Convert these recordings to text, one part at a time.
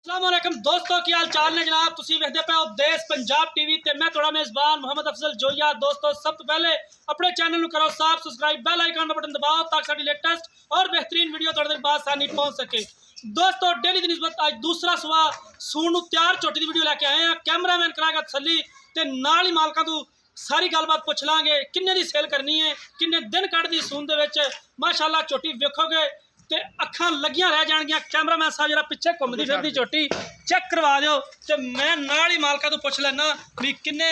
अस्सलामुअलैकुम दोस्तों, की हाल चाल ने जनाब। तुसी वेखदे पे हो देश पंजाब टीवी ते मैं थोड़ा मेज़बान मोहम्मद अफजल जोया। दोस्तों, सब तो पहले अपने चैनल करो सब्सक्राइब, बेल आइकन का बटन दबाओ ताकि साडी लेटेस्ट और बेहतरीन वीडियो थोड़ी देर बाद सानी पहुंच सके। दोस्तों, डेली दी निस्बत आज दूसरा सुबह सून नूं तैयार झोटी दी वीडियो लेके आए हैं। कैमरामैन कराएगा तसल्ली ते नाल ही मालकां तों सारी गलबात पुछ लांगे, किन्ने दी सेल करनी है, किन्ने दिन कढ़दी सून दे विच। माशाअल्लाह झोटी वेखोगे ते अखां लगियां रह जाणगियां। कैमरामैन साहब जरा पिछे घूमदी फिरदी झोटी चेक करवा दो ते मैं नाल ही मालका तो पुछ लेना भी किन्ने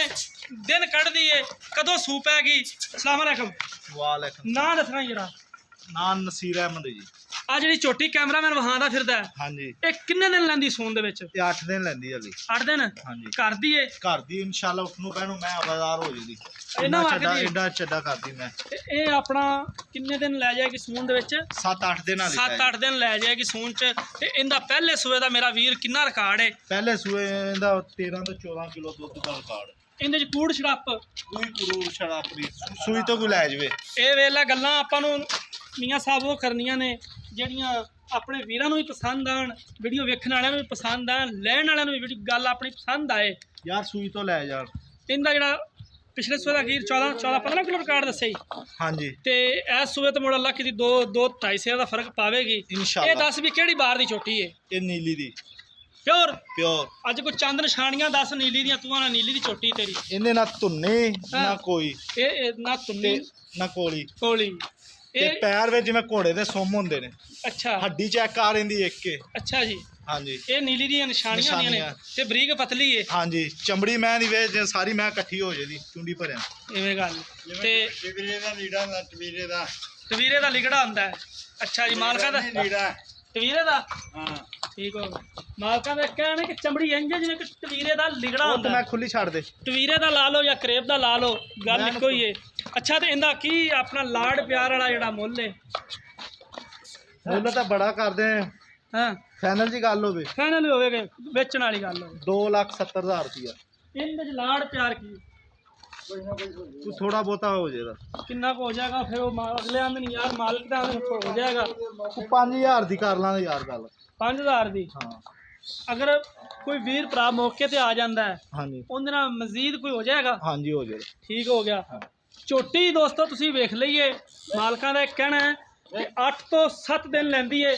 दिन कढ़दी है, कदों सूह पैगी। अस्सलाम वालेकुम। वालेकुम। ना दसना जरा। नाम नसीर अहमद जी। आ जी झोटी कैमरामैन वहांदा फिरदा है, हाँ जी, ये किन्ने दिन लैंदी सून दे विच? ये 8 दिन लैंदी हली। 8 दिन? हाँ जी। घर दी है? घर दी इंशाल्लाह उठनू पैनू मैं आवाज़दार हो जादी। इन्ना चड्डा वाकई एडा चड्डा करदी मैं। ये अपना किन्ने दिन लै जाएगी सून दे विच? 7-8 दिन वाली। 7-8 दिन लै जाएगी सून च। ते इंदा पहले सूए दा मेरा वीर किन्ना रिकॉर्ड है? पहले सूए दा 13 तो 14 किलो दुध दा रिकॉर्ड। इंदे च कूड़ छड़प कोई कुरूर छड़ा अपनी सूई तो कोई लै जावे। ਇਹ ਵੇਲਾ ਗੱਲਾਂ ਆਪਾਂ ਨੂੰ ਮੀਆਂ ਸਾਹਿਬ ਉਹ ਕਰਨੀਆਂ ਨੇ ਜਿਹੜੀਆਂ ਆਪਣੇ ਵੀਰਾਂ ਨੂੰ ਵੀ ਪਸੰਦ ਆਣ, ਵੀਡੀਓ ਵੇਖਣ ਵਾਲਿਆਂ ਨੂੰ ਵੀ ਪਸੰਦ ਆਣ, ਲੈਣ ਵਾਲਿਆਂ ਨੂੰ ਵੀ ਗੱਲ ਆਪਣੀ ਪਸੰਦ ਆਏ। यार सूई तो लै जा। ਇਹਦਾ ਜਿਹੜਾ ਪਿਛਲੇ ਸੂਏ ਦਾ ਕੀ 14-15 ਕਿਲੋ ਰਿਕਾਰਡ ਦੱਸਿਆ ਜੀ। हाँ जी ਤੇ ਇਸ ਸੂਏ ਤੇ ਮੁੜ ਅੱਲਾ ਕੀ 2-2.5 ਸੇਰ ਦਾ ਫਰਕ ਪਾਵੇਗੀ। ਇਹ इंशाल्लाह। ਦੱਸ ਵੀ ਕਿਹੜੀ ਬਾਰ ਦੀ ਛੋਟੀ ਏ? ये नीली दी ਪਿਓਰ प्योर। ਅੱਜ ਕੋਈ ਚੰਦ ਨਿਸ਼ਾਨੀਆਂ ਦੱਸ ਨੀਲੀ ਦੀਆਂ, ਤੂੰ ਨਾ ਨੀਲੀ ਦੀ ਛੋਟੀ ਤੇਰੀ। इन्हें ना धुन्ने ना हाँ। कोई ਇਹ ਨਾ ते ਤੁੰਨੀ ना कोली ਕੋਲੀ ते ਇਹ। पैर विच जिवें घोड़े दे सुम हुंदे ने। ਅੱਛਾ हड्डी चेक कर रहिंदी एक के। ਅੱਛਾ ਜੀ। हाँ जी ਇਹ ਨੀਲੀ ਦੀਆਂ ਨਿਸ਼ਾਨੀਆਂ ਹੁੰਦੀਆਂ ਨੇ ਤੇ ਬਰੀਕ ਪਤਲੀ ਏ। हाँ जी चमड़ी मैं दी वे सारी मैं इकट्ठी हो जाती चुंडी भरिया। ਇਵੇਂ ਗੱਲ ਤੇ ਟਵੀਰੇ ਦਾ ਲੀੜਾ ਦਾ ਟਵੀਰੇ ਦਾ ਤਵੀਰੇ ਦਾ ਲਿਗੜਾ ਹੁੰਦਾ ਹੈ। ਅੱਛਾ ਜੀ, ਮਾਲਕਾਂ ਦਾ ਲੀੜਾ। ਤਵੀਰੇ ਦਾ ਹਾਂ ਠੀਕ ਹੋ ਗਿਆ। ਮਾਲਕਾਂ ਦਾ ਕਹਿਣਾ ਕਿ ਚਮੜੀ ਇੰਜ ਹੈ ਜਿਵੇਂ ਕਿ ਤਵੀਰੇ ਦਾ ਲਿਗੜਾ ਉਹ ਹੁੰਦਾ ਤਾਂ ਮੈਂ ਹੈ। ਖੁੱਲੀ ਛੱਡ ਦੇ। ਤਵੀਰੇ ਦਾ ਲਾ ਲਓ ਜਾਂ ਕਰੇਬ ਦਾ ਲਾ ਲਓ, ਗੱਲ ਮੈਂ ਇੱਕੋ ਹੀ ਹੈ। ਅੱਛਾ, ਤੇ ਇਹਦਾ ਕੀ ਆਪਣਾ ਲਾੜ ਪਿਆਰ ਵਾਲਾ ਜਿਹੜਾ ਮੁੱਲ ਹੈ? ਮੁੱਲ ਤਾਂ ਬੜਾ ਕਰਦੇ ਆ। ਹਾਂ, ਫਾਈਨਲ ਦੀ ਗੱਲ ਹੋਵੇ ਫਾਈਨਲ ਹੀ ਹੋਵੇਗਾ, ਵੇਚਣ ਵਾਲੀ ਗੱਲ ਹੋਵੇ। 2,70,000 ਰੁਪਇਆ। ਇਹਦੇ ਚ ਲਾੜ ਪਿਆਰ ਕੀ ਤੂੰ ਥੋੜਾ ਬਹੁਤਾ ਹੋ ਜਾਏਗਾ। ਕਿੰਨਾ ਕੁ ਹੋ ਜਾਏਗਾ? ਫਿਰ ਉਹ ਅਗਲੇ ਆਂਦੇ ਨਹੀਂ ਯਾਰ ਮਾਲਕ ਦਾ ਹੋ ਜਾਏਗਾ। ਤੂੰ 5,000 ਦੀ ਕਰ ਲਾਂਗੇ ਯਾਰ ਗੱਲ। 5,000 ਦੀ? ਹਾਂ ਅਗਰ ਕੋਈ ਵੀਰ ਭਰਾ ਮੌਕੇ ਤੇ ਆ ਜਾਂਦਾ ਹੈ ਹਾਂਜੀ ਉਹਦੇ ਨਾਲ ਮਜ਼ੀਦ ਕੋਈ ਹੋ ਜਾਏਗਾ? ਹਾਂਜੀ ਹੋ ਜਾਏਗਾ। ਠੀਕ ਹੋ ਗਿਆ। ਝੋਟੀ ਦੋਸਤੋ ਤੁਸੀਂ ਵੇਖ ਲਈਏ, ਮਾਲਕਾਂ ਦਾ ਇਹ ਕਹਿਣਾ ਹੈ ਕਿ 8 ਤੋਂ 7 ਦਿਨ ਲੈਂਦੀ ਏ।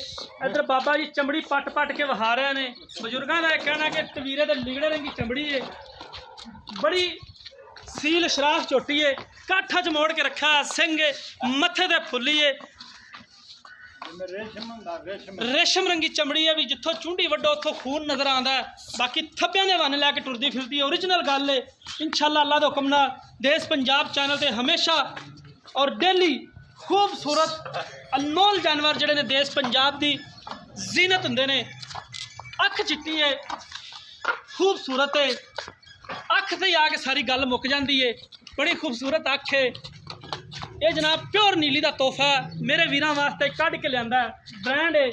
ਇੱਧਰ ਬਾਬਾ ਜੀ ਚਮੜੀ ਪੱਟ ਕੇ ਵਹਾ ਰਹੇ ਨੇ। ਬਜ਼ੁਰਗਾਂ ਦਾ ਇਹ ਕਹਿਣਾ ਕਿ ਤਵੀਰੇ ਦੇ ਲਿਗੜੇ ਰੰਗੀ ਚਮੜੀ ਏ, ਬੜੀ ਸੀਲ ਸ਼ਰਾਫ ਝੋਟੀ ਏ। ਕਾਠਾਂ 'ਚ ਮੋੜ ਕੇ ਰੱਖਿਆ ਸਿੰਘ ਏ, ਮੱਥੇ ਤੇ ਫੁੱਲੀ ਏ, ਰੇਸ਼ਮ ਰੰਗੀ ਚਮੜੀ ਹੈ ਵੀ ਜਿੱਥੋਂ ਚੁੰਡੀ ਵੱਡੋ ਉੱਥੋਂ ਖੂਨ ਨਜ਼ਰ ਆਉਂਦਾ ਹੈ। ਬਾਕੀ ਥੱਬਿਆਂ ਦੇ ਹਵਾਨੇ ਲੈ ਕੇ ਟੁਰਦੀ ਫਿਰਦੀ ਹੈ, ਓਰੀਜਨਲ ਗੱਲ ਹੈ। ਇੰਸ਼ਾਅੱਲਾ ਅੱਲਾ ਦੇ ਹੁਕਮ ਨਾਲ ਦੇਸ਼ ਪੰਜਾਬ ਚੈਨਲ ਤੇ ਹਮੇਸ਼ਾ ਔਰ ਡੇਲੀ ਖੂਬਸੂਰਤ ਅਨਮੋਲ ਜਾਨਵਰ ਜਿਹੜੇ ਨੇ ਦੇਸ਼ ਪੰਜਾਬ ਦੀ ਜ਼ੀਨਤ ਹੁੰਦੇ ਨੇ। ਅੱਖ ਚਿੱਟੀ ਹੈ, ਖੂਬਸੂਰਤ ਹੈ, ਅੱਖ ਤੇ ਆ ਕੇ ਸਾਰੀ ਗੱਲ ਮੁੱਕ ਜਾਂਦੀ ਹੈ। ਬੜੀ ਖੂਬਸੂਰਤ ਅੱਖ ਹੈ। ਇਹ ਜਨਾਬ ਪਿਓਰ ਨੀਲੀ ਦਾ ਤੋਹਫਾ ਮੇਰੇ ਵੀਰਾਂ ਵਾਸਤੇ ਕੱਢ ਕੇ ਲਿਆਂਦਾ ਬ੍ਰਾਂਡ ਹੈ।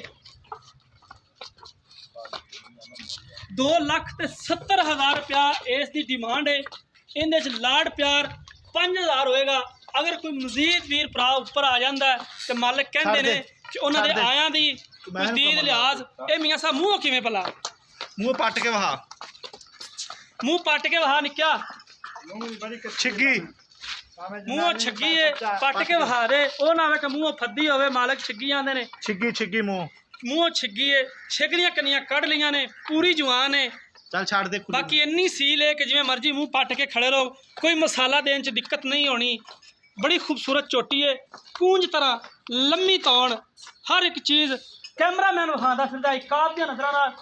2,70,000 ਰੁਪਇਆ ਇਸ ਦੀ ਡਿਮਾਂਡ ਹੈ। ਇਹਦੇ 'ਚ ਲਾੜ ਪਿਆਰ 5,000 ਹੋਏਗਾ। ਅਗਰ ਕੋਈ ਮਜ਼ੀਦ ਵੀਰ ਭਰਾ ਉੱਪਰ ਆ ਜਾਂਦਾ ਤੇ ਮਾਲਕ ਕਹਿੰਦੇ ਨੇ ਕਿ ਉਹਨਾਂ ਦੇ ਆਇਆਂ ਦੀ ਕੋਈ ਦੀਦ ਲਿਹਾਜ਼। ਇਹ ਮੀਆਂ ਸਾਹਿਬ ਮੂੰਹ ਕਿਵੇਂ ਭਲਾ? ਮੂੰਹ ਪੱਟ ਕੇ ਵਹਾ। ਮੂੰਹ ਪੱਟ ਕੇ ਵਹਾ ਨਿੱਕਿਆ ਛਿੱਗੀ ਮੂੰਹੋਂ ਛੱਗੀ ਏ, ਪੱਟ ਕੇ ਵਹਾ ਦੇ। ਉਹ ਨਾ ਹੋਵੇ ਕਿ ਮੂੰਹੋਂ ਫੱਦੀ ਹੋਵੇ, ਮਾਲਕ ਛਿੱਗੀ ਆਂਦੇ ਨੇ। ਛਿੱਗੀ ਮੂੰਹੋਂ ਛਿੱਗੀ ਏ, ਛਿੱਗਦੀਆਂ ਕੰਨੀਆਂ ਕੱਢ ਲਈਆਂ ਨੇ, ਪੂਰੀ ਜਵਾਨ ਏ। ਚੱਲ ਛੱਡ ਦੇ। ਬਾਕੀ ਇੰਨੀ ਸੀਲ ਹੈ ਕਿ ਜਿਵੇਂ ਮਰਜ਼ੀ ਮੂੰਹ ਪੱਟ ਕੇ ਖੜੇ ਰਹੋ, ਕੋਈ ਮਸਾਲਾ ਦੇਣ 'ਚ ਦਿੱਕਤ ਨਹੀਂ ਹੋਣੀ। ਬੜੀ ਖੂਬਸੂਰਤ ਝੋਟੀ ਏ, ਕੂੰਜ ਤਰ੍ਹਾਂ ਲੰਮੀ ਤੌਣ, ਹਰ ਇੱਕ ਚੀਜ਼ ਕੈਮਰਾਮੈਨ ਵਹਾਂਦਾ ਫਿਰਦਾ ਇਕਾਬ ਦੀਆਂ ਨਜ਼ਰਾਂ ਨਾਲ।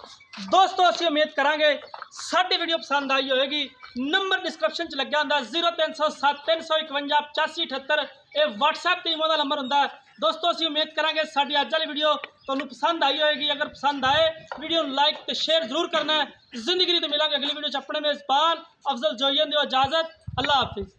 ਦੋਸਤੋ ਅਸੀਂ ਉਮੀਦ ਕਰਾਂਗੇ ਸਾਡੀ ਵੀਡੀਓ ਪਸੰਦ ਆਈ ਹੋਵੇਗੀ। ਨੰਬਰ ਡਿਸਕ੍ਰਿਪਸ਼ਨ 'ਚ ਲੱਗਿਆ ਹੁੰਦਾ 0307 351 8578। ਇਹ WhatsApp ਤੇ ਇਮੋ ਦਾ ਨੰਬਰ ਹੁੰਦਾ ਹੈ। ਦੋਸਤੋ ਅਸੀਂ ਉਮੀਦ ਕਰਾਂਗੇ ਸਾਡੀ ਅੱਜ ਵਾਲੀ ਵੀਡੀਓ ਤੁਹਾਨੂੰ ਪਸੰਦ ਆਈ ਹੋਵੇਗੀ। ਅਗਰ ਪਸੰਦ ਆਏ ਵੀਡੀਓ ਨੂੰ ਲਾਈਕ ਤੇ ਸ਼ੇਅਰ ਜ਼ਰੂਰ ਕਰਨਾ ਹੈ। ਜ਼ਿੰਦਗੀ ਤੇ ਮਿਲਾਂਗੇ ਅਗਲੀ ਵੀਡੀਓ 'ਚ। ਆਪਣੇ ਮੇਜ਼ਬਾਨ ਅਫਜ਼ਲ ਜੋਈਨ ਦਿਓ ਇਜਾਜ਼ਤ। ਅੱਲਾ ਹਾਫਿਜ਼।